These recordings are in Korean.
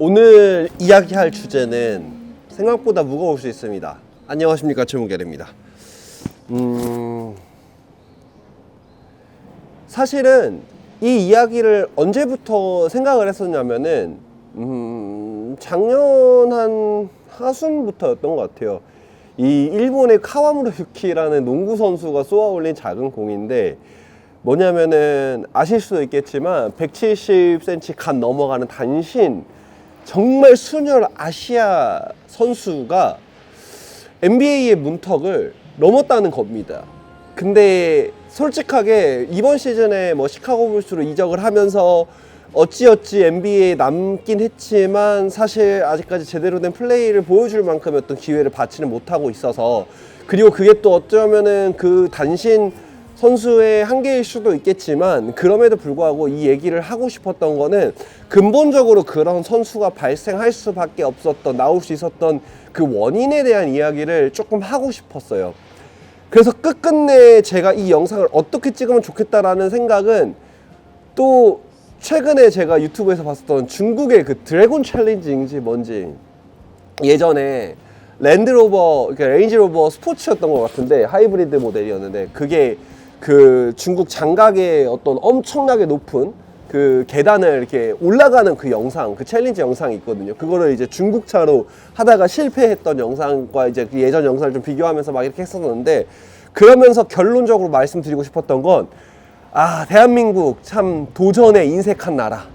오늘 이야기할 주제는 생각보다 무거울 수 있습니다. 안녕하십니까, 최문결입니다. 사실은 이 이야기를 언제부터 생각을 했었냐면은 작년 한 하순부터였던 것 같아요. 이 일본의 카와무라 유키라는 농구 선수가 쏘아올린 작은 공인데, 뭐냐면은 아실 수도 있겠지만 170cm 간 넘어가는 단신 정말 순혈 아시아 선수가 NBA의 문턱을 넘었다는 겁니다. 근데 솔직하게 이번 시즌에 뭐 시카고 불스로 이적을 하면서 어찌어찌 NBA에 남긴 했지만 사실 아직까지 제대로 된 플레이를 보여줄 만큼의 어떤 기회를 받지는 못하고 있어서, 그리고 그게 또 어쩌면은 그 단신 선수의 한계일 수도 있겠지만, 그럼에도 불구하고 이 얘기를 하고 싶었던 거는 근본적으로 그런 선수가 발생할 수밖에 없었던, 나올 수 있었던 그 원인에 대한 이야기를 조금 하고 싶었어요. 그래서 끝끝내 제가 이 영상을 어떻게 찍으면 좋겠다라는 생각은, 또 최근에 제가 유튜브에서 봤었던 중국의 그 드래곤 챌린지인지 뭔지, 예전에 랜드로버, 그러니까 레인지로버 스포츠였던 것 같은데 하이브리드 모델이었는데, 그게 그 중국 장각의 어떤 엄청나게 높은 그 계단을 이렇게 올라가는 그 영상, 그 챌린지 영상이 있거든요. 그거를 이제 중국차로 하다가 실패했던 영상과 이제 그 예전 영상을 좀 비교하면서 막 이렇게 했었는데, 그러면서 결론적으로 말씀드리고 싶었던 건, 대한민국 참 도전에 인색한 나라,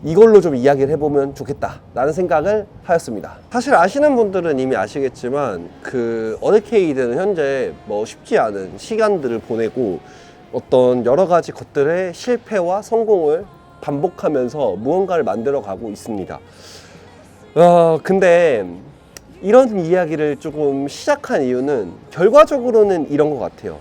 이걸로 좀 이야기를 해보면 좋겠다 라는 생각을 하였습니다. 사실 아시는 분들은 이미 아시겠지만, 그 어드케이드는 현재 뭐 쉽지 않은 시간들을 보내고 어떤 여러 가지 것들의 실패와 성공을 반복하면서 무언가를 만들어 가고 있습니다. 근데 이런 이야기를 조금 시작한 이유는 결과적으로는 이런 것 같아요.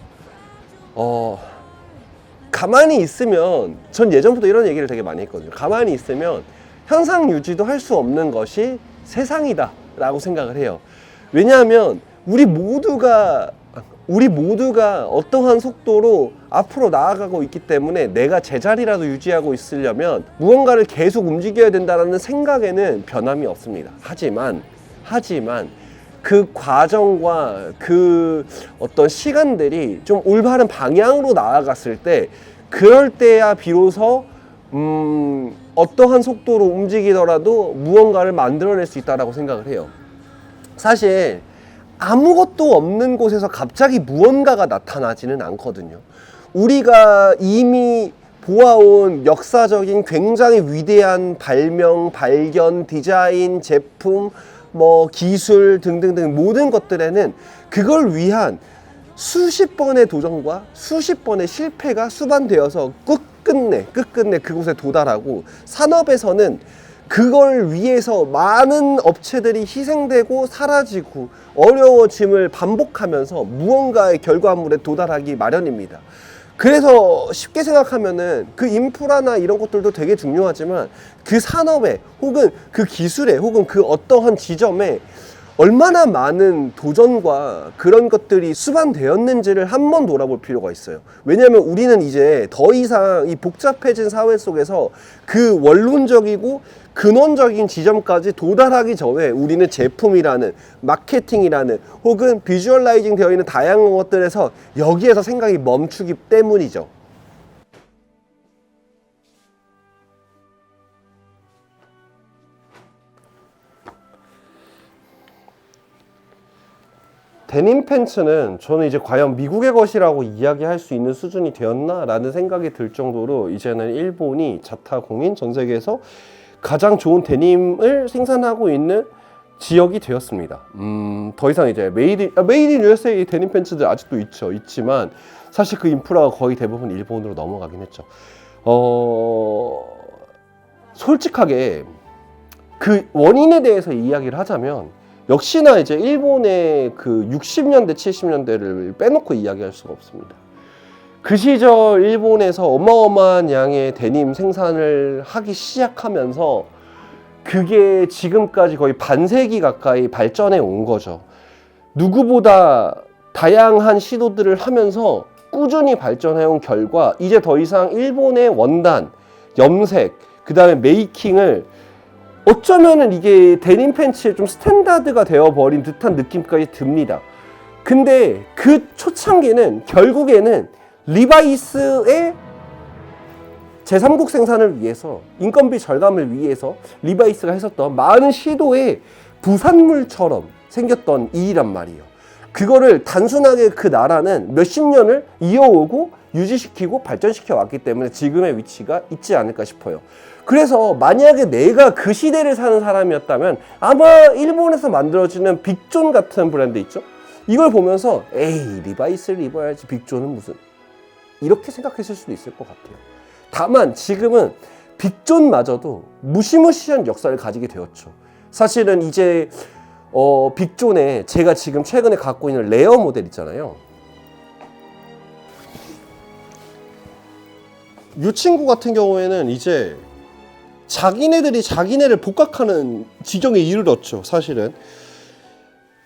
가만히 있으면, 전 예전부터 이런 얘기를 되게 많이 했거든요. 가만히 있으면 현상 유지도 할 수 없는 것이 세상이다 라고 생각을 해요. 왜냐하면 우리 모두가 어떠한 속도로 앞으로 나아가고 있기 때문에 내가 제자리라도 유지하고 있으려면 무언가를 계속 움직여야 된다는 생각에는 변함이 없습니다. 하지만 그 과정과 그 어떤 시간들이 좀 올바른 방향으로 나아갔을 때, 그럴 때야 비로소 어떠한 속도로 움직이더라도 무언가를 만들어낼 수 있다고 생각을 해요. 사실 아무것도 없는 곳에서 갑자기 무언가가 나타나지는 않거든요. 우리가 이미 보아온 역사적인 굉장히 위대한 발명, 발견, 디자인, 제품, 뭐 기술 등등등 모든 것들에는 그걸 위한 수십 번의 도전과 수십 번의 실패가 수반되어서 끝끝내 그곳에 도달하고, 산업에서는 그걸 위해서 많은 업체들이 희생되고 사라지고 어려워짐을 반복하면서 무언가의 결과물에 도달하기 마련입니다. 그래서 쉽게 생각하면은 그 인프라나 이런 것들도 되게 중요하지만, 그 산업에 혹은 그 기술에 혹은 그 어떠한 지점에 얼마나 많은 도전과 그런 것들이 수반되었는지를 한번 돌아볼 필요가 있어요. 왜냐하면 우리는 이제 더 이상 이 복잡해진 사회 속에서 그 원론적이고 근원적인 지점까지 도달하기 전에 우리는 제품이라는, 마케팅이라는 혹은 비주얼라이징 되어 있는 다양한 것들에서 여기에서 생각이 멈추기 때문이죠. 데님 팬츠는 저는 이제 과연 미국의 것이라고 이야기할 수 있는 수준이 되었나 라는 생각이 들 정도로, 이제는 일본이 자타공인 전 세계에서 가장 좋은 데님을 생산하고 있는 지역이 되었습니다. 더 이상 이제 메이드 인 USA 데님 팬츠들 아직도 있지만 사실 그 인프라가 거의 대부분 일본으로 넘어가긴 했죠. 솔직하게 그 원인에 대해서 이야기를 하자면, 역시나 이제 일본의 그 60년대, 70년대를 빼놓고 이야기할 수가 없습니다. 그 시절 일본에서 어마어마한 양의 데님 생산을 하기 시작하면서 그게 지금까지 거의 반세기 가까이 발전해 온 거죠. 누구보다 다양한 시도들을 하면서 꾸준히 발전해 온 결과, 이제 더 이상 일본의 원단, 염색, 그 다음에 메이킹을 어쩌면은 이게 데님 팬츠의 좀 스탠다드가 되어버린 듯한 느낌까지 듭니다. 근데 그 초창기는 결국에는 리바이스의 제3국 생산을 위해서, 인건비 절감을 위해서 리바이스가 했었던 많은 시도의 부산물처럼 생겼던 일이란 말이에요. 그거를 단순하게 그 나라는 몇십 년을 이어오고 유지시키고 발전시켜 왔기 때문에 지금의 위치가 있지 않을까 싶어요. 그래서 만약에 내가 그 시대를 사는 사람이었다면 아마 일본에서 만들어지는 빅존 같은 브랜드 있죠? 이걸 보면서 에이, 리바이스를 입어야지, 빅존은 무슨, 이렇게 생각했을 수도 있을 것 같아요. 다만 지금은 빅존마저도 무시무시한 역사를 가지게 되었죠. 사실은 이제 빅존에 제가 지금 최근에 갖고 있는 레어 모델 있잖아요. 이 친구 같은 경우에는 이제 자기네들이 자기네를 복각하는 지경에 이르렀죠. 사실은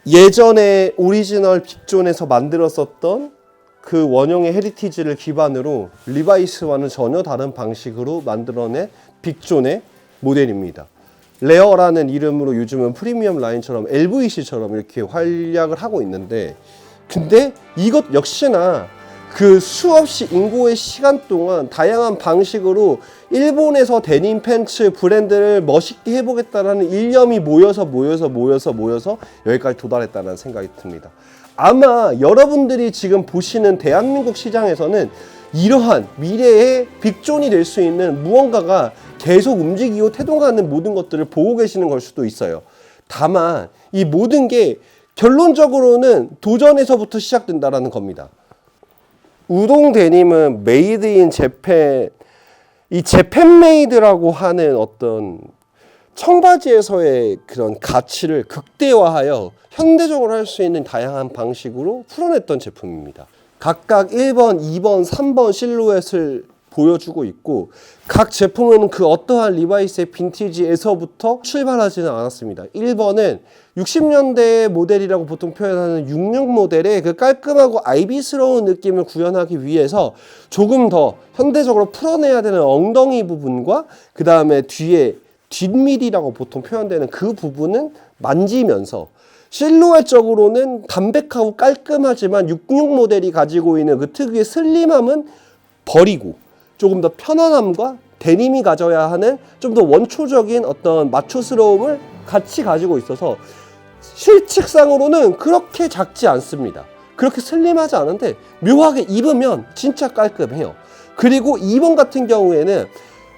예전에 오리지널 빅존에서 만들었었던 그 원형의 헤리티지를 기반으로 리바이스와는 전혀 다른 방식으로 만들어낸 빅존의 모델입니다. 레어라는 이름으로 요즘은 프리미엄 라인처럼 LVC처럼 이렇게 활약을 하고 있는데, 근데 이것 역시나 그 수없이 인고의 시간 동안 다양한 방식으로 일본에서 데님 팬츠 브랜드를 멋있게 해보겠다는 일념이 모여서 여기까지 도달했다는 생각이 듭니다. 아마 여러분들이 지금 보시는 대한민국 시장에서는 이러한 미래의 빅존이 될 수 있는 무언가가 계속 움직이고 태동하는 모든 것들을 보고 계시는 걸 수도 있어요. 다만 이 모든 게 결론적으로는 도전에서부터 시작된다는 겁니다. 우동 데님은 메이드 인 재팬, 이 재팬 메이드라고 하는 어떤 청바지에서의 그런 가치를 극대화하여 현대적으로 할 수 있는 다양한 방식으로 풀어냈던 제품입니다. 각각 1번, 2번, 3번 실루엣을 보여주고 있고, 각 제품은 그 어떠한 리바이스의 빈티지에서부터 출발하지는 않았습니다. 1번은 60년대 모델이라고 보통 표현하는 66 모델의 그 깔끔하고 아이비스러운 느낌을 구현하기 위해서 조금 더 현대적으로 풀어내야 되는 엉덩이 부분과 그 다음에 뒤에 뒷밀이라고 보통 표현되는 그 부분은 만지면서 실루엣적으로는 담백하고 깔끔하지만 66 모델이 가지고 있는 그 특유의 슬림함은 버리고 조금 더 편안함과 데님이 가져야 하는 좀 더 원초적인 어떤 마초스러움을 같이 가지고 있어서 실측상으로는 그렇게 작지 않습니다. 그렇게 슬림하지 않은데 묘하게 입으면 진짜 깔끔해요. 그리고 2번 같은 경우에는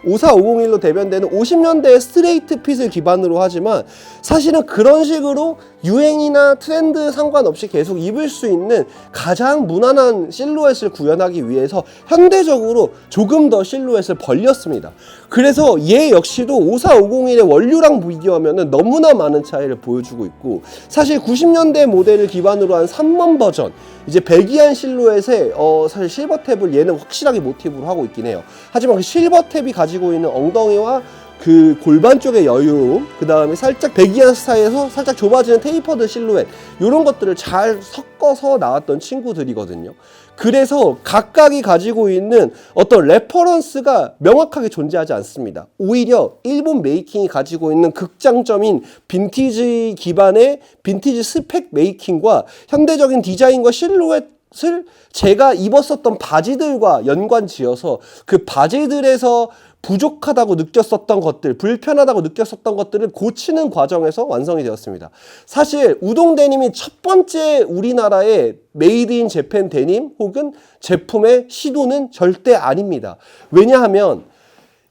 54501로 대변되는 50년대의 스트레이트 핏을 기반으로 하지만 사실은 그런 식으로 유행이나 트렌드 상관없이 계속 입을 수 있는 가장 무난한 실루엣을 구현하기 위해서 현대적으로 조금 더 실루엣을 벌렸습니다. 그래서 얘 역시도 54501의 원류랑 비교하면 너무나 많은 차이를 보여주고 있고, 사실 90년대 모델을 기반으로 한 3번 버전, 이제 배기한 실루엣에 사실 실버 탭을 얘는 확실하게 모티브로 하고 있긴 해요. 하지만 그 실버 탭이 가지고 있는 엉덩이와 그 골반 쪽의 여유로움, 그 다음에 살짝 배기한 스타일에서 살짝 좁아지는 테이퍼드 실루엣, 이런 것들을 잘 섞어서 나왔던 친구들이거든요. 그래서 각각이 가지고 있는 어떤 레퍼런스가 명확하게 존재하지 않습니다. 오히려 일본 메이킹이 가지고 있는 극장점인 빈티지 기반의 빈티지 스펙 메이킹과 현대적인 디자인과 실루엣을 제가 입었었던 바지들과 연관 지어서 그 바지들에서 부족하다고 느꼈었던 것들, 불편하다고 느꼈었던 것들을 고치는 과정에서 완성이 되었습니다. 사실 우동 데님이 첫 번째 우리나라의 메이드 인 재팬 데님 혹은 제품의 시도는 절대 아닙니다. 왜냐하면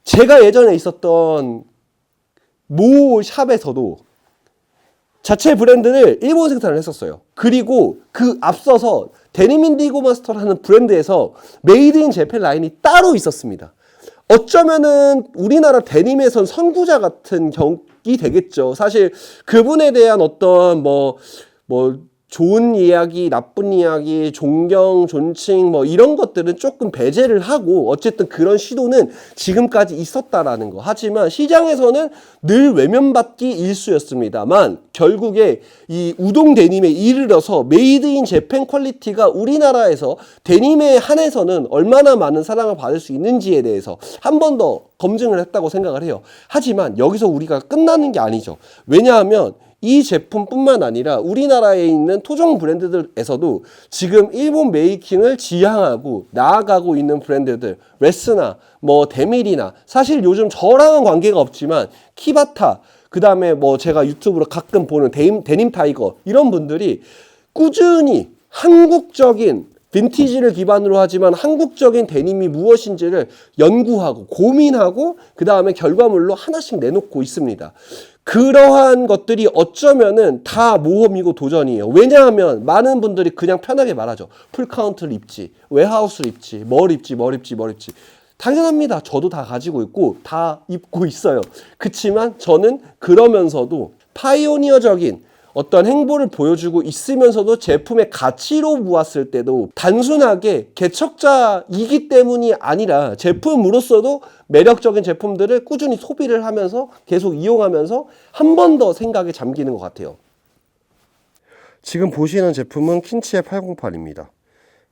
제가 예전에 있었던 모 샵에서도 자체 브랜드를 일본 생산을 했었어요. 그리고 그 앞서서 데님 인디고 마스터라는 브랜드에서 메이드 인 재팬 라인이 따로 있었습니다. 어쩌면은 우리나라 데님에선 선구자 같은 격이 되겠죠. 사실 그분에 대한 어떤 좋은 이야기, 나쁜 이야기, 존경, 존칭 뭐 이런 것들은 조금 배제를 하고 어쨌든 그런 시도는 지금까지 있었다라는 거. 하지만 시장에서는 늘 외면받기 일쑤였습니다만 결국에 이 우동 데님에 이르러서 메이드 인 재팬 퀄리티가 우리나라에서 데님에 한해서는 얼마나 많은 사랑을 받을 수 있는지에 대해서 한 번 더 검증을 했다고 생각을 해요. 하지만 여기서 우리가 끝나는 게 아니죠. 왜냐하면 이 제품뿐만 아니라 우리나라에 있는 토종 브랜드들에서도 지금 일본 메이킹을 지향하고 나아가고 있는 브랜드들, 레스나 뭐 데밀이나 사실 요즘 저랑은 관계가 없지만 키바타, 그 다음에 뭐 제가 유튜브로 가끔 보는 데님 타이거 이런 분들이 꾸준히 한국적인 빈티지를 기반으로 하지만 한국적인 데님이 무엇인지를 연구하고 고민하고 그 다음에 결과물로 하나씩 내놓고 있습니다. 그러한 것들이 어쩌면은 다 모험이고 도전이에요. 왜냐하면 많은 분들이 그냥 편하게 말하죠. 풀카운트를 입지, 웨하우스를 입지, 뭘 입지. 당연합니다. 저도 다 가지고 있고 다 입고 있어요. 그치만 저는 그러면서도 파이오니어적인 어떤 행보를 보여주고 있으면서도 제품의 가치로 보았을 때도 단순하게 개척자이기 때문이 아니라 제품으로서도 매력적인 제품들을 꾸준히 소비를 하면서 계속 이용하면서 한 번 더 생각에 잠기는 것 같아요. 지금 보시는 제품은 킨치의 808입니다.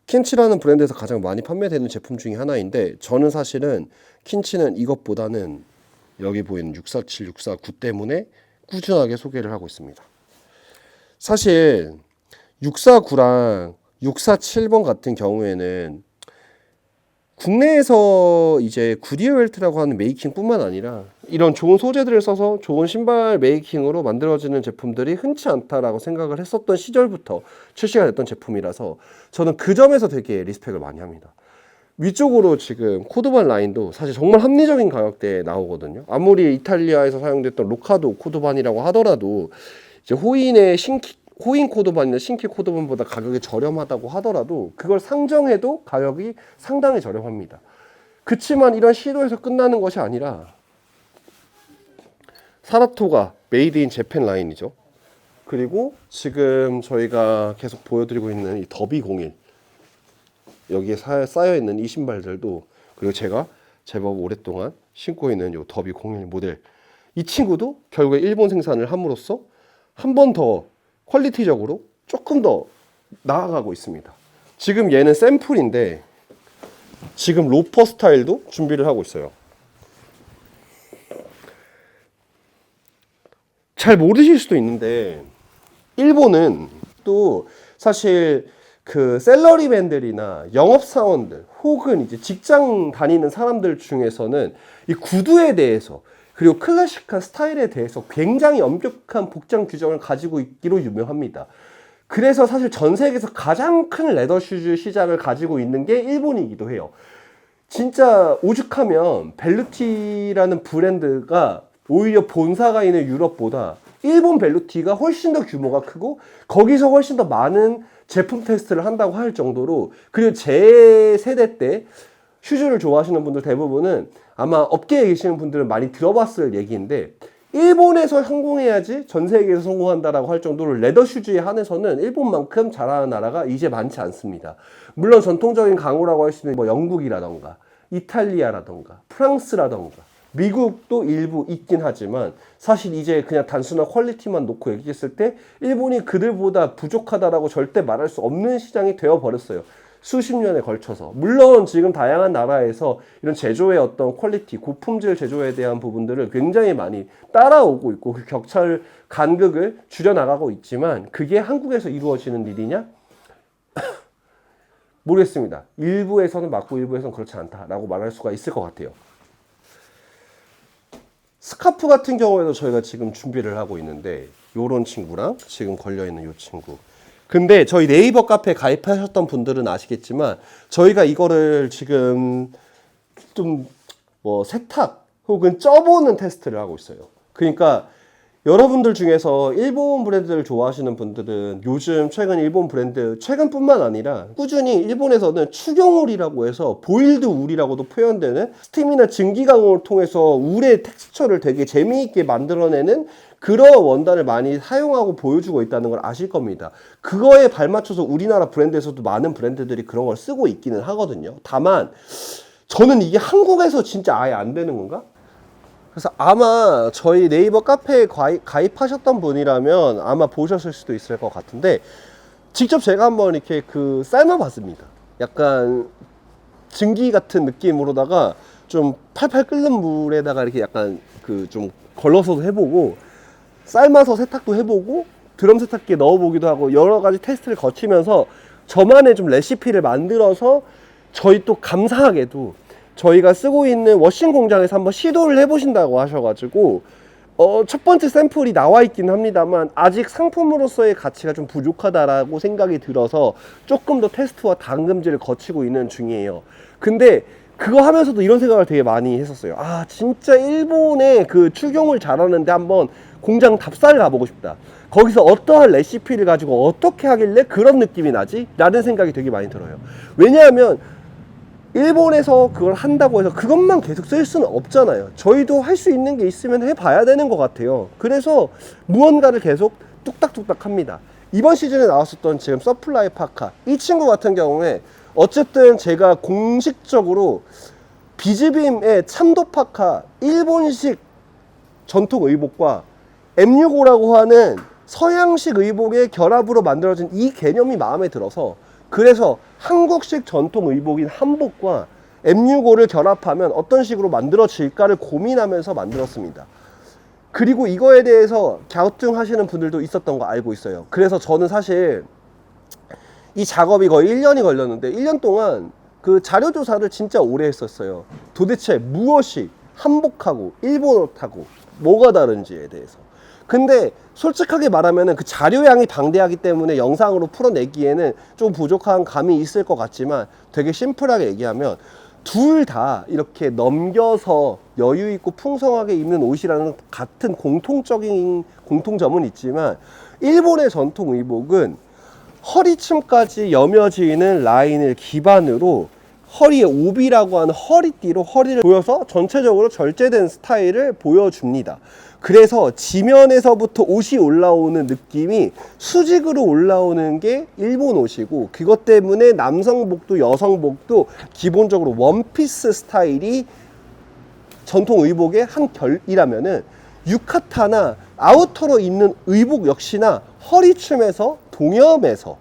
킨치라는 브랜드에서 가장 많이 판매되는 제품 중에 하나인데 저는 사실은 킨치는 이것보다는 여기 보이는 647, 649 때문에 꾸준하게 소개를 하고 있습니다. 사실 649랑 647번 같은 경우에는 국내에서 이제 구디어 웰트라고 하는 메이킹뿐만 아니라 이런 좋은 소재들을 써서 좋은 신발 메이킹으로 만들어지는 제품들이 흔치 않다라고 생각을 했었던 시절부터 출시가 됐던 제품이라서 저는 그 점에서 되게 리스펙을 많이 합니다. 위쪽으로 지금 코드반 라인도 사실 정말 합리적인 가격대에 나오거든요. 아무리 이탈리아에서 사용됐던 로카도 코드반이라고 하더라도 이제 호인 코드반이나 신키 코드반보다 가격이 저렴하다고 하더라도 그걸 상정해도 가격이 상당히 저렴합니다. 그치만 이런 시도에서 끝나는 것이 아니라 사라토가 메이드 인 재팬 라인이죠. 그리고 지금 저희가 계속 보여드리고 있는 이 더비 01 여기에 쌓여있는 이 신발들도 그리고 제가 제법 오랫동안 신고 있는 이 더비 01 모델 이 친구도 결국에 일본 생산을 함으로써 한 번 더 퀄리티적으로 조금 더 나아가고 있습니다. 지금 얘는 샘플인데 지금 로퍼 스타일도 준비를 하고 있어요. 잘 모르실 수도 있는데 일본은 또 사실 그 셀러리맨들이나 영업사원들 혹은 이제 직장 다니는 사람들 중에서는 이 구두에 대해서 그리고 클래식한 스타일에 대해서 굉장히 엄격한 복장 규정을 가지고 있기로 유명합니다. 그래서 사실 전 세계에서 가장 큰 레더 슈즈 시장을 가지고 있는 게 일본이기도 해요. 진짜 오죽하면 벨루티라는 브랜드가 오히려 본사가 있는 유럽보다 일본 벨루티가 훨씬 더 규모가 크고 거기서 훨씬 더 많은 제품 테스트를 한다고 할 정도로 그리고 제 세대 때 슈즈를 좋아하시는 분들 대부분은 아마 업계에 계시는 분들은 많이 들어봤을 얘기인데 일본에서 성공해야지 전 세계에서 성공한다라고 할 정도로 레더 슈즈에 한해서는 일본만큼 잘하는 나라가 이제 많지 않습니다. 물론 전통적인 강호라고 할 수 있는 뭐 영국이라던가 이탈리아라던가 프랑스라던가 미국도 일부 있긴 하지만 사실 이제 그냥 단순한 퀄리티만 놓고 얘기했을 때 일본이 그들보다 부족하다라고 절대 말할 수 없는 시장이 되어버렸어요. 수십 년에 걸쳐서. 물론 지금 다양한 나라에서 이런 제조의 어떤 퀄리티, 고품질 제조에 대한 부분들을 굉장히 많이 따라오고 있고 그 격차를 간극을 줄여나가고 있지만 그게 한국에서 이루어지는 일이냐? 모르겠습니다. 일부에서는 맞고 일부에서는 그렇지 않다라고 말할 수가 있을 것 같아요. 스카프 같은 경우에도 저희가 지금 준비를 하고 있는데 요런 친구랑 지금 걸려있는 요 친구 근데 저희 네이버 카페에 가입하셨던 분들은 아시겠지만 저희가 이거를 지금 좀 뭐 세탁 혹은 쪄보는 테스트를 하고 있어요. 그러니까 여러분들 중에서 일본 브랜드를 좋아하시는 분들은 요즘 최근 일본 브랜드, 최근뿐만 아니라 꾸준히 일본에서는 추경울이라고 해서 보일드 울이라고도 표현되는 스팀이나 증기강을 통해서 울의 텍스처를 되게 재미있게 만들어내는 그런 원단을 많이 사용하고 보여주고 있다는 걸 아실 겁니다. 그거에 발맞춰서 우리나라 브랜드에서도 많은 브랜드들이 그런 걸 쓰고 있기는 하거든요. 다만 저는 이게 한국에서 진짜 아예 안 되는 건가? 그래서 아마 저희 네이버 카페에 가입하셨던 분이라면 아마 보셨을 수도 있을 것 같은데, 직접 제가 한번 이렇게 삶아 봤습니다. 약간 증기 같은 느낌으로다가 좀 팔팔 끓는 물에다가 이렇게 약간 좀 걸러서도 해보고, 삶아서 세탁도 해보고, 드럼 세탁기에 넣어보기도 하고, 여러 가지 테스트를 거치면서 저만의 좀 레시피를 만들어서 저희 또 감사하게도 저희가 쓰고 있는 워싱 공장에서 한번 시도를 해보신다고 하셔가지고 첫 번째 샘플이 나와 있긴 합니다만 아직 상품으로서의 가치가 좀 부족하다라고 생각이 들어서 조금 더 테스트와 담금질을 거치고 있는 중이에요. 근데 그거 하면서도 이런 생각을 되게 많이 했었어요. 아, 진짜 일본의 그 추경을 잘하는데 한번 공장 답사를 가보고 싶다. 거기서 어떠한 레시피를 가지고 어떻게 하길래 그런 느낌이 나지? 라는 생각이 되게 많이 들어요. 왜냐하면 일본에서 그걸 한다고 해서 그것만 계속 쓸 수는 없잖아요. 저희도 할 수 있는 게 있으면 해봐야 되는 것 같아요. 그래서 무언가를 계속 뚝딱뚝딱 합니다. 이번 시즌에 나왔었던 지금 서플라이 파카, 이 친구 같은 경우에 어쨌든 제가 공식적으로 비즈빔의 참도 파카 일본식 전통 의복과 M65라고 하는 서양식 의복의 결합으로 만들어진 이 개념이 마음에 들어서, 그래서 한국식 전통 의복인 한복과 M65를 결합하면 어떤 식으로 만들어질까를 고민하면서 만들었습니다. 그리고 이거에 대해서 갸우뚱하시는 분들도 있었던 거 알고 있어요. 그래서 저는 사실 이 작업이 거의 1년이 걸렸는데 1년 동안 그 자료 조사를 진짜 오래 했었어요. 도대체 무엇이 한복하고 일본 옷하고 뭐가 다른지에 대해서. 근데 솔직하게 말하면 그 자료량이 방대하기 때문에 영상으로 풀어내기에는 좀 부족한 감이 있을 것 같지만, 되게 심플하게 얘기하면 둘 다 이렇게 넘겨서 여유 있고 풍성하게 입는 옷이라는 같은 공통점은 있지만, 일본의 전통 의복은 허리춤까지 여며지는 라인을 기반으로 허리에 오비라고 하는 허리띠로 허리를 보여서 전체적으로 절제된 스타일을 보여줍니다. 그래서 지면에서부터 옷이 올라오는 느낌이 수직으로 올라오는 게 일본 옷이고, 그것 때문에 남성복도 여성복도 기본적으로 원피스 스타일이 전통 의복의 한 결이라면은, 유카타나 아우터로 입는 의복 역시나 허리춤에서 동여매서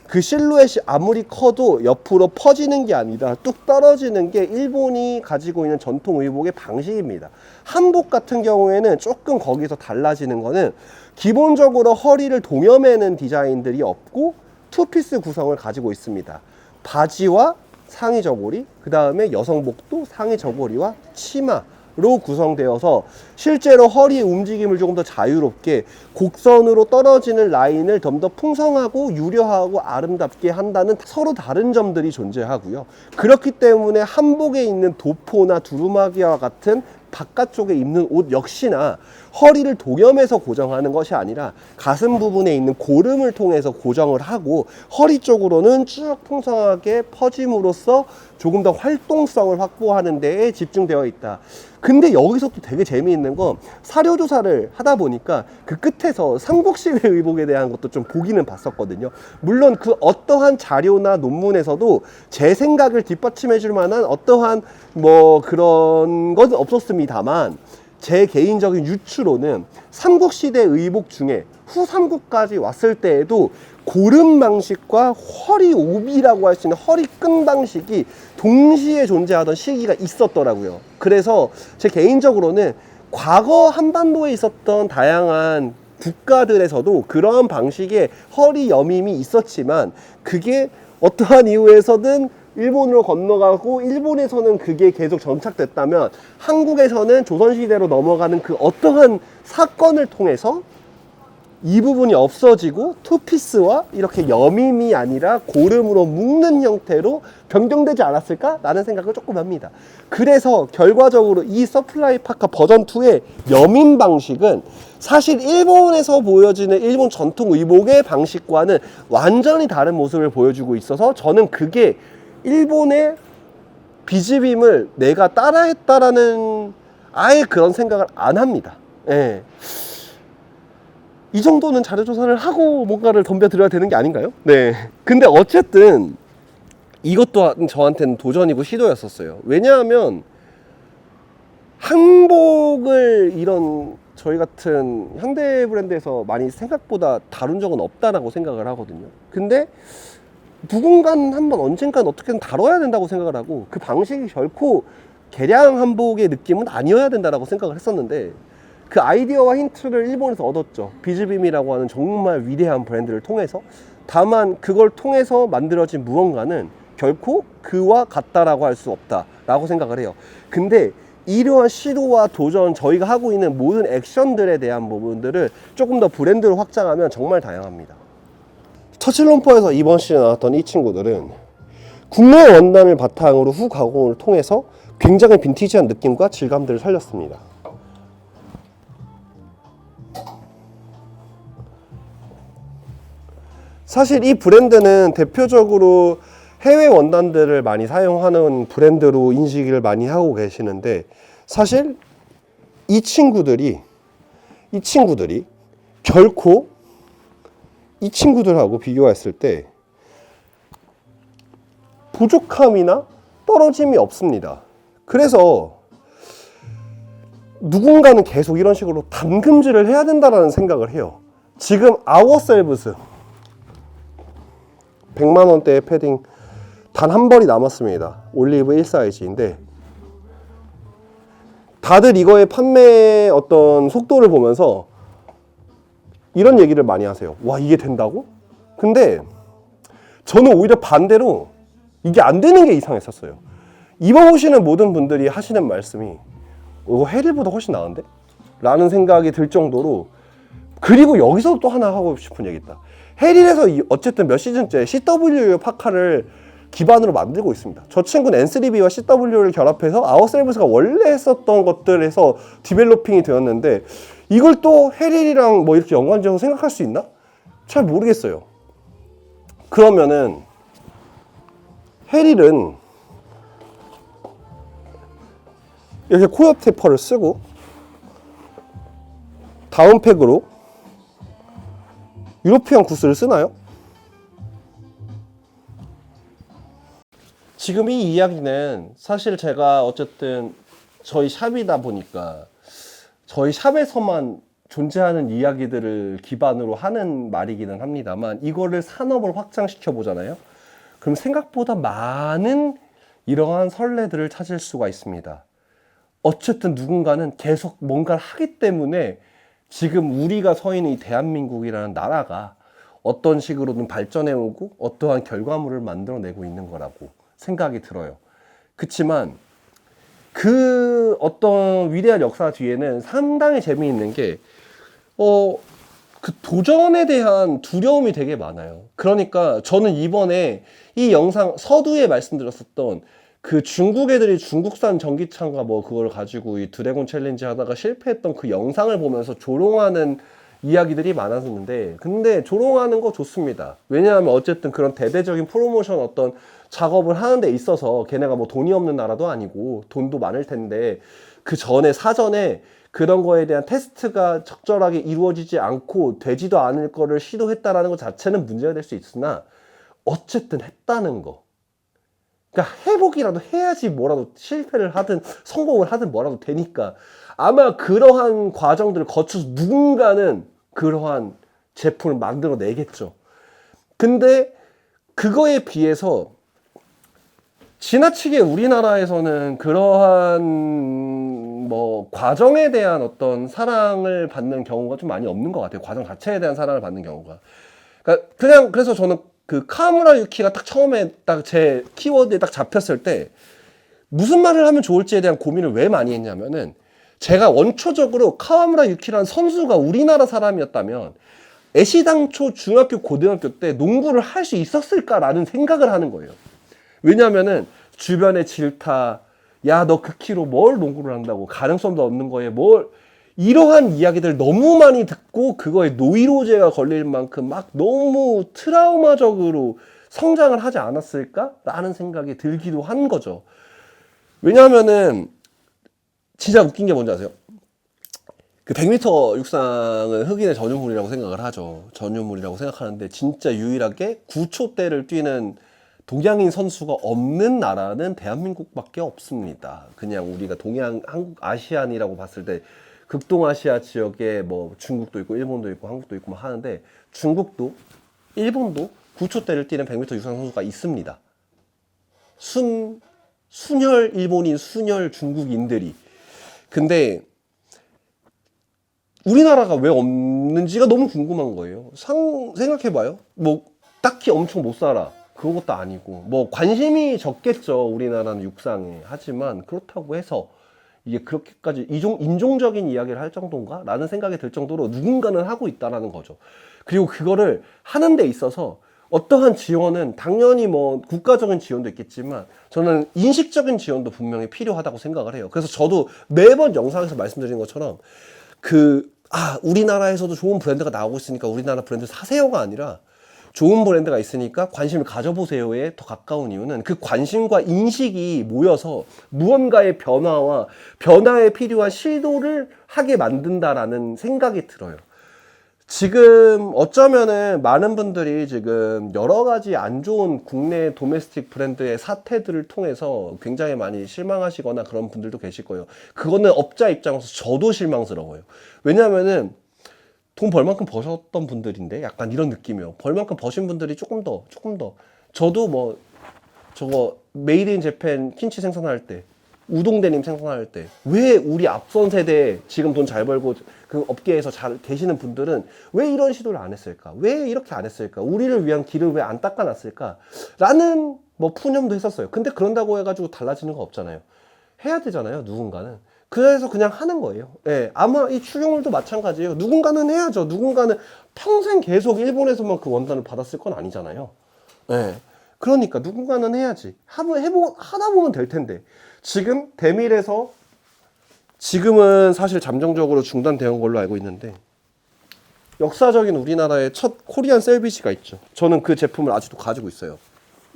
그 실루엣이 아무리 커도 옆으로 퍼지는 게 아니라 뚝 떨어지는 게 일본이 가지고 있는 전통 의복의 방식입니다. 한복 같은 경우에는 조금 거기서 달라지는 거는 기본적으로 허리를 동여매는 디자인들이 없고 투피스 구성을 가지고 있습니다. 바지와 상의 저고리, 그 다음에 여성복도 상의 저고리와 치마로 구성되어서 실제로 허리의 움직임을 조금 더 자유롭게 곡선으로 떨어지는 라인을 좀 더 풍성하고 유려하고 아름답게 한다는 서로 다른 점들이 존재하고요. 그렇기 때문에 한복에 있는 도포나 두루마기와 같은 바깥쪽에 입는 옷 역시나 허리를 동여매서 고정하는 것이 아니라 가슴 부분에 있는 고름을 통해서 고정을 하고 허리 쪽으로는 쭉 풍성하게 퍼짐으로써 조금 더 활동성을 확보하는 데에 집중되어 있다. 근데 여기서 또 되게 재미있는 건 사료 조사를 하다 보니까 그 끝에서 삼국시대 의복에 대한 것도 좀 보기는 봤었거든요. 물론 그 어떠한 자료나 논문에서도 제 생각을 뒷받침해 줄 만한 어떠한 뭐 그런 건 없었습니다만, 제 개인적인 유추로는 삼국시대 의복 중에 후삼국까지 왔을 때에도 고름 방식과 허리 오비라고 할 수 있는 허리 끈 방식이 동시에 존재하던 시기가 있었더라고요. 그래서 제 개인적으로는 과거 한반도에 있었던 다양한 국가들에서도 그러한 방식의 허리 여밈이 있었지만, 그게 어떠한 이유에서든 일본으로 건너가고 일본에서는 그게 계속 정착됐다면, 한국에서는 조선시대로 넘어가는 그 어떠한 사건을 통해서 이 부분이 없어지고 투피스와 이렇게 여밈이 아니라 고름으로 묶는 형태로 변경되지 않았을까? 라는 생각을 조금 합니다. 그래서 결과적으로 이 서플라이 파카 버전 2의 여밈 방식은 사실 일본에서 보여지는 일본 전통 의복의 방식과는 완전히 다른 모습을 보여주고 있어서 저는 그게 일본의 비즈빔을 내가 따라했다라는 아예 그런 생각을 안 합니다. 예. 이 정도는 자료조사를 하고 뭔가를 덤벼들어야 되는 게 아닌가요? 네. 근데 어쨌든 이것도 저한테는 도전이고 시도였었어요. 왜냐하면 한복을 이런 저희 같은 현대 브랜드에서 많이 생각보다 다룬 적은 없다라고 생각을 하거든요. 근데 누군가는 한번 언젠간 어떻게든 다뤄야 된다고 생각을 하고 그 방식이 결코 개량 한복의 느낌은 아니어야 된다라고 생각을 했었는데 그 아이디어와 힌트를 일본에서 얻었죠. 비즈빔이라고 하는 정말 위대한 브랜드를 통해서. 다만 그걸 통해서 만들어진 무언가는 결코 그와 같다라고 할 수 없다라고 생각을 해요. 근데 이러한 시도와 도전, 저희가 하고 있는 모든 액션들에 대한 부분들을 조금 더 브랜드로 확장하면 정말 다양합니다. 터칠롬퍼에서 이번 시즌 나왔던 이 친구들은 국내 원단을 바탕으로 후 가공을 통해서 굉장히 빈티지한 느낌과 질감들을 살렸습니다. 사실 이 브랜드는 대표적으로 해외 원단들을 많이 사용하는 브랜드로 인식을 많이 하고 계시는데 사실 이 친구들이 결코 이 친구들하고 비교했을 때 부족함이나 떨어짐이 없습니다. 그래서 누군가는 계속 이런 식으로 담금질을 해야 된다는 생각을 해요. 지금 아워셀브스 100만원대의 패딩 단 한 벌이 남았습니다. 올리브 1 사이즈인데 다들 이거의 판매 어떤 속도를 보면서 이런 얘기를 많이 하세요. 와, 이게 된다고? 근데 저는 오히려 반대로 이게 안 되는 게 이상했었어요. 입어보시는 모든 분들이 하시는 말씀이 이거 해릴보다 훨씬 나은데? 라는 생각이 들 정도로. 그리고 여기서 또 하나 하고 싶은 얘기 있다. 해릴에서 어쨌든 몇 시즌째 CW 파카를 기반으로 만들고 있습니다. 저 친구는 N3B와 CW를 결합해서 아워셀브스가 원래 했었던 것들에서 디벨로핑이 되었는데 이걸 또 해릴이랑 뭐 이렇게 연관지어서 생각할 수 있나? 잘 모르겠어요. 그러면은 해릴은 이렇게 코옆 테퍼를 쓰고 다운팩으로 유로피안 구스를 쓰나요? 지금 이 이야기는 사실 제가 어쨌든 저희 샵이다 보니까 저희 샵에서만 존재하는 이야기들을 기반으로 하는 말이기는 합니다만 이거를 산업을 확장시켜 보잖아요. 그럼 생각보다 많은 이러한 선례들을 찾을 수가 있습니다. 어쨌든 누군가는 계속 뭔가를 하기 때문에 지금 우리가 서 있는 이 대한민국이라는 나라가 어떤 식으로든 발전해오고 어떠한 결과물을 만들어내고 있는 거라고 생각이 들어요. 그치만 그 어떤 위대한 역사 뒤에는 상당히 재미있는 게 그 도전에 대한 두려움이 되게 많아요. 그러니까 저는 이번에 이 영상 서두에 말씀드렸었던 그 중국 애들이 중국산 전기차인가 뭐 그걸 가지고 이 드래곤 챌린지 하다가 실패했던 그 영상을 보면서 조롱하는 이야기들이 많았는데 근데 조롱하는 거 좋습니다. 왜냐하면 어쨌든 그런 대대적인 프로모션 어떤 작업을 하는 데 있어서 걔네가 뭐 돈이 없는 나라도 아니고 돈도 많을 텐데 그 전에 사전에 그런 거에 대한 테스트가 적절하게 이루어지지 않고 되지도 않을 거를 시도했다라는 것 자체는 문제가 될 수 있으나 어쨌든 했다는 거. 그러니까 해보기라도 해야지 뭐라도 실패를 하든 성공을 하든 뭐라도 되니까 아마 그러한 과정들을 거쳐서 누군가는 그러한 제품을 만들어 내겠죠. 근데 그거에 비해서 지나치게 우리나라에서는 그러한 뭐 과정에 대한 어떤 사랑을 받는 경우가 좀 많이 없는 것 같아요. 과정 자체에 대한 사랑을 받는 경우가. 그러니까 그냥 그래서 저는 그 카와무라 유키가 딱 처음에 딱 제 키워드에 딱 잡혔을 때 무슨 말을 하면 좋을지에 대한 고민을 왜 많이 했냐면은 제가 원초적으로 카와무라 유키라는 선수가 우리나라 사람이었다면 애시당초 중학교, 고등학교 때 농구를 할 수 있었을까라는 생각을 하는 거예요. 왜냐하면은 주변의 질타, 야, 너 그 키로 뭘 농구를 한다고, 가능성도 없는 거에 뭘, 이러한 이야기들 너무 많이 듣고 그거에 노이로제가 걸릴 만큼 막 너무 트라우마적으로 성장을 하지 않았을까라는 생각이 들기도 한 거죠. 왜냐하면은 진짜 웃긴 게 뭔지 아세요? 그 100m 육상은 흑인의 전유물이라고 생각을 하죠. 전유물이라고 생각하는데 진짜 유일하게 9초대를 뛰는 동양인 선수가 없는 나라는 대한민국밖에 없습니다. 그냥 우리가 동양, 한국, 아시안이라고 봤을 때 극동아시아 지역에 뭐 중국도 있고 일본도 있고 한국도 있고 막 하는데 중국도 일본도 9초대를 뛰는 100m 육상 선수가 있습니다. 순혈 일본인, 순혈 중국인들이. 근데 우리나라가 왜 없는지가 너무 궁금한 거예요. 생각해봐요. 뭐 딱히 엄청 못 살아. 그것도 아니고 뭐 관심이 적겠죠. 우리나라는 육상에. 하지만 그렇다고 해서 이게 그렇게까지 인종적인 이야기를 할 정도인가? 라는 생각이 들 정도로 누군가는 하고 있다라는 거죠. 그리고 그거를 하는 데 있어서 어떠한 지원은 당연히 뭐 국가적인 지원도 있겠지만 저는 인식적인 지원도 분명히 필요하다고 생각을 해요. 그래서 저도 매번 영상에서 말씀드리는 것처럼 우리나라에서도 좋은 브랜드가 나오고 있으니까 우리나라 브랜드 사세요가 아니라 좋은 브랜드가 있으니까 관심을 가져보세요에 더 가까운 이유는 그 관심과 인식이 모여서 무언가의 변화와 변화에 필요한 시도를 하게 만든다라는 생각이 들어요. 지금 어쩌면은 많은 분들이 지금 여러 가지 안 좋은 국내 도메스틱 브랜드의 사태들을 통해서 굉장히 많이 실망하시거나 그런 분들도 계실 거예요. 그거는 업자 입장에서 저도 실망스러워요. 왜냐하면은 돈 벌 만큼 버셨던 분들인데 약간 이런 느낌이에요. 벌 만큼 버신 분들이 조금 더 저도 뭐 저거 메이드 인 재팬 김치 생산할 때 우동 데님 생산할 때 왜 우리 앞선 세대 지금 돈 잘 벌고 그 업계에서 잘 계시는 분들은 왜 이런 시도를 안 했을까? 왜 이렇게 안 했을까? 우리를 위한 길을 왜 안 닦아놨을까? 라는 뭐 푸념도 했었어요. 근데 그런다고 해가지고 달라지는 거 없잖아요. 해야 되잖아요, 누군가는. 그래서 그냥 하는 거예요. 예, 아마 이 추경물도 마찬가지예요. 누군가는 해야죠. 누군가는 평생 계속 일본에서만 그 원단을 받았을 건 아니잖아요. 예. 그러니까 누군가는 해야지. 하다 보면 될 텐데. 지금 대밀에서 지금은 사실 잠정적으로 중단된 걸로 알고 있는데 역사적인 우리나라의 첫 코리안 셀비지가 있죠. 저는 그 제품을 아직도 가지고 있어요.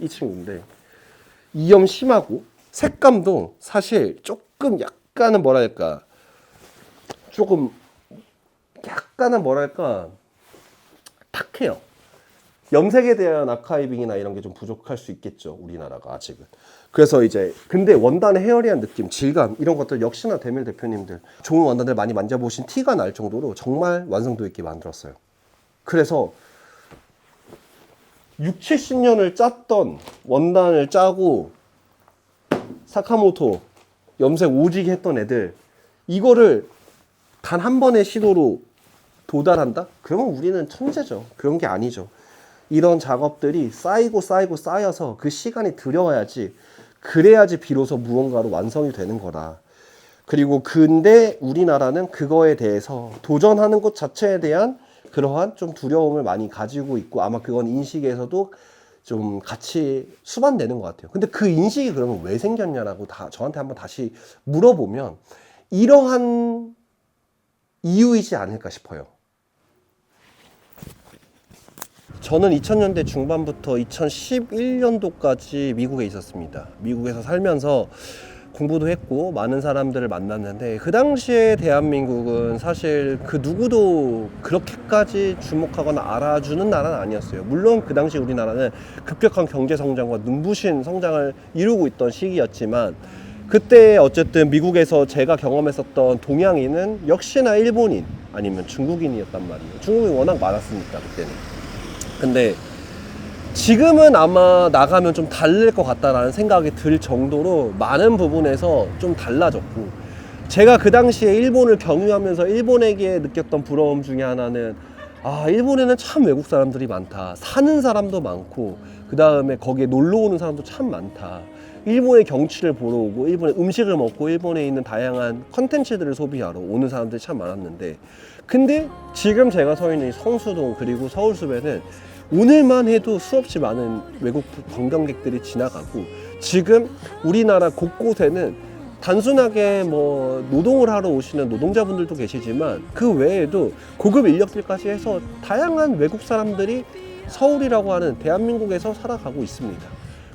이 친구인데 이염 심하고 색감도 사실 조금 약간은 탁해요. 염색에 대한 아카이빙이나 이런 게 좀 부족할 수 있겠죠, 우리나라가 아직은. 그래서 근데 원단의 헤어리한 느낌, 질감 이런 것들 역시나 대밀 대표님들 좋은 원단들 많이 만져보신 티가 날 정도로 정말 완성도 있게 만들었어요. 그래서 6, 70년을 짰던 원단을 짜고 사카모토 염색 오지게 했던 애들 이거를 단 한 번의 시도로 도달한다? 그러면 우리는 천재죠. 그런 게 아니죠. 이런 작업들이 쌓여서 그 시간이 들여와야지, 그래야지 비로소 무언가로 완성이 되는 거라. 그리고 근데 우리나라는 그거에 대해서 도전하는 것 자체에 대한 그러한 좀 두려움을 많이 가지고 있고 아마 그건 인식에서도 좀 같이 수반되는 것 같아요. 근데 그 인식이 그러면 왜 생겼냐라고 저한테 한번 다시 물어보면 이러한 이유이지 않을까 싶어요. 저는 2000년대 중반부터 2011년도까지 미국에 있었습니다. 미국에서 살면서 공부도 했고 많은 사람들을 만났는데 그 당시에 대한민국은 사실 그 누구도 그렇게까지 주목하거나 알아주는 나라는 아니었어요. 물론 그 당시 우리나라는 급격한 경제 성장과 눈부신 성장을 이루고 있던 시기였지만 그때 어쨌든 미국에서 제가 경험했었던 동양인은 역시나 일본인 아니면 중국인이었단 말이에요. 중국인이 워낙 많았으니까 그때는. 근데 지금은 아마 나가면 좀 다를 것 같다라는 생각이 들 정도로 많은 부분에서 좀 달라졌고, 제가 그 당시에 일본을 경유하면서 일본에게 느꼈던 부러움 중에 하나는 일본에는 참 외국 사람들이 많다. 사는 사람도 많고 그 다음에 거기에 놀러 오는 사람도 참 많다. 일본의 경치를 보러 오고 일본의 음식을 먹고 일본에 있는 다양한 컨텐츠들을 소비하러 오는 사람들이 참 많았는데, 근데 지금 제가 서 있는 성수동 그리고 서울숲에는 오늘만 해도 수없이 많은 외국 관광객들이 지나가고, 지금 우리나라 곳곳에는 단순하게 뭐 노동을 하러 오시는 노동자분들도 계시지만 그 외에도 고급 인력들까지 해서 다양한 외국 사람들이 서울이라고 하는 대한민국에서 살아가고 있습니다.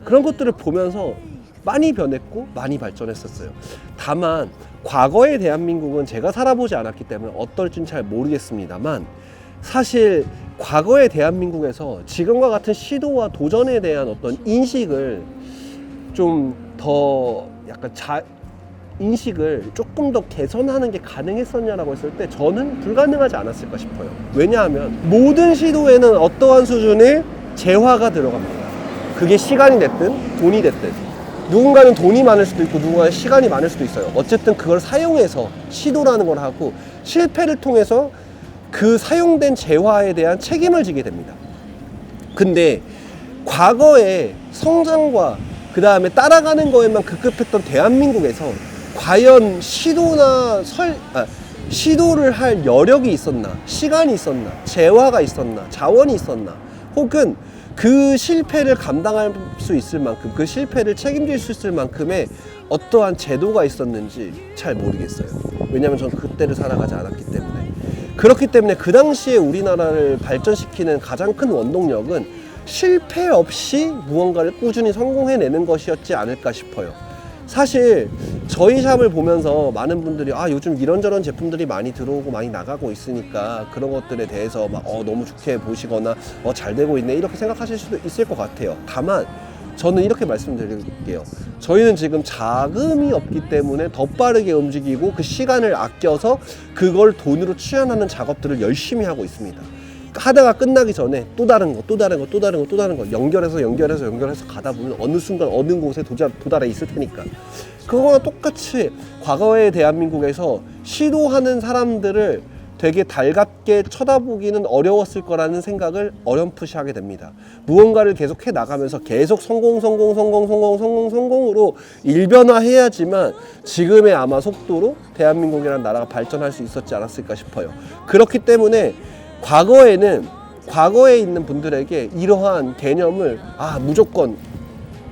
그런 것들을 보면서 많이 변했고 많이 발전했었어요. 다만 과거의 대한민국은 제가 살아보지 않았기 때문에 어떨지는 잘 모르겠습니다만, 사실 과거의 대한민국에서 지금과 같은 시도와 도전에 대한 어떤 인식을 좀 더 약간 인식을 조금 더 개선하는 게 가능했었냐라고 했을 때 저는 불가능하지 않았을까 싶어요. 왜냐하면 모든 시도에는 어떠한 수준의 재화가 들어갑니다. 그게 시간이 됐든 돈이 됐든, 누군가는 돈이 많을 수도 있고 누군가는 시간이 많을 수도 있어요. 어쨌든 그걸 사용해서 시도라는 걸 하고 실패를 통해서 그 사용된 재화에 대한 책임을 지게 됩니다. 근데 과거의 성장과 그 다음에 따라가는 거에만 급급했던 대한민국에서 과연 시도를 할 여력이 있었나, 시간이 있었나, 재화가 있었나, 자원이 있었나, 혹은 그 실패를 감당할 수 있을 만큼, 그 실패를 책임질 수 있을 만큼의 어떠한 제도가 있었는지 잘 모르겠어요. 왜냐하면 저는 그때를 살아가지 않았기 때문에. 그렇기 때문에 그 당시에 우리나라를 발전시키는 가장 큰 원동력은 실패 없이 무언가를 꾸준히 성공해내는 것이었지 않을까 싶어요. 사실 저희 샵을 보면서 많은 분들이 요즘 이런저런 제품들이 많이 들어오고 많이 나가고 있으니까 그런 것들에 대해서 막 너무 좋게 보시거나 잘 되고 있네 이렇게 생각하실 수도 있을 것 같아요. 다만 저는 이렇게 말씀드릴게요. 저희는 지금 자금이 없기 때문에 더 빠르게 움직이고 그 시간을 아껴서 그걸 돈으로 취한하는 작업들을 열심히 하고 있습니다. 하다가 끝나기 전에 또 다른 거 연결해서 가다 보면 어느 순간 어느 곳에 도달해 있을 테니까, 그거와 똑같이 과거의 대한민국에서 시도하는 사람들을 되게 달갑게 쳐다보기는 어려웠을 거라는 생각을 어렴풋이 하게 됩니다. 무언가를 계속 해 나가면서 계속 성공으로 일변화해야지만 지금의 아마 속도로 대한민국이라는 나라가 발전할 수 있었지 않았을까 싶어요. 그렇기 때문에 과거에 있는 분들에게 이러한 개념을 무조건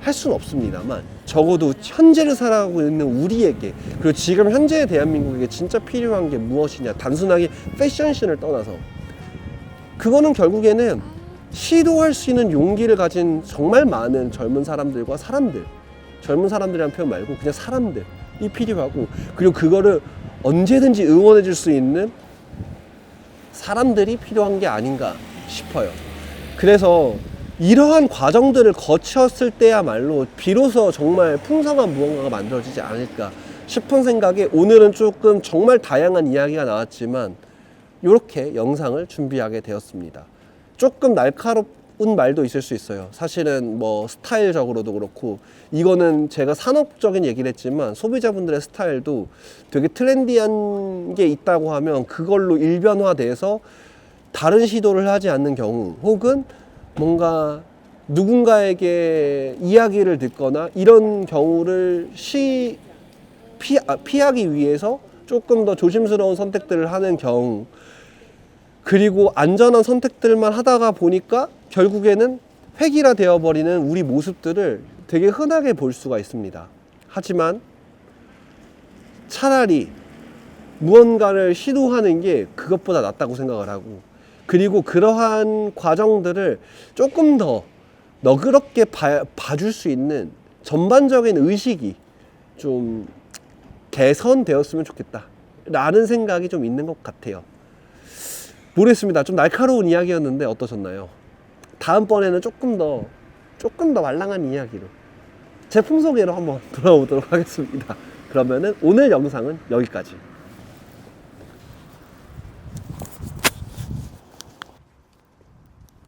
할 수는 없습니다만, 적어도 현재를 살아가고 있는 우리에게, 그리고 지금 현재의 대한민국에게 진짜 필요한 게 무엇이냐, 단순하게 패션신을 떠나서 그거는 결국에는 시도할 수 있는 용기를 가진 정말 많은 젊은 사람들이라는 표현 말고 그냥 사람들이 필요하고, 그리고 그거를 언제든지 응원해 줄 수 있는 사람들이 필요한 게 아닌가 싶어요. 그래서 이러한 과정들을 거쳤을 때야말로 비로소 정말 풍성한 무언가가 만들어지지 않을까 싶은 생각에 오늘은 조금 정말 다양한 이야기가 나왔지만 이렇게 영상을 준비하게 되었습니다. 조금 날카롭은 말도 있을 수 있어요. 사실은 뭐 스타일적으로도 그렇고, 이거는 제가 산업적인 얘기를 했지만 소비자분들의 스타일도 되게 트렌디한 게 있다고 하면 그걸로 일변화돼서 다른 시도를 하지 않는 경우, 혹은 뭔가 누군가에게 이야기를 듣거나 이런 경우를 피하기 위해서 조금 더 조심스러운 선택들을 하는 경우, 그리고 안전한 선택들만 하다가 보니까 결국에는 획일화 되어버리는 우리 모습들을 되게 흔하게 볼 수가 있습니다. 하지만 차라리 무언가를 시도하는 게 그것보다 낫다고 생각을 하고, 그리고 그러한 과정들을 조금 더 너그럽게 봐줄 수 있는 전반적인 의식이 좀 개선되었으면 좋겠다 라는 생각이 좀 있는 것 같아요. 모르겠습니다. 좀 날카로운 이야기였는데 어떠셨나요? 다음번에는 조금 더 말랑한 이야기로 제품 소개로 한번 돌아오도록 하겠습니다. 그러면은 오늘 영상은 여기까지.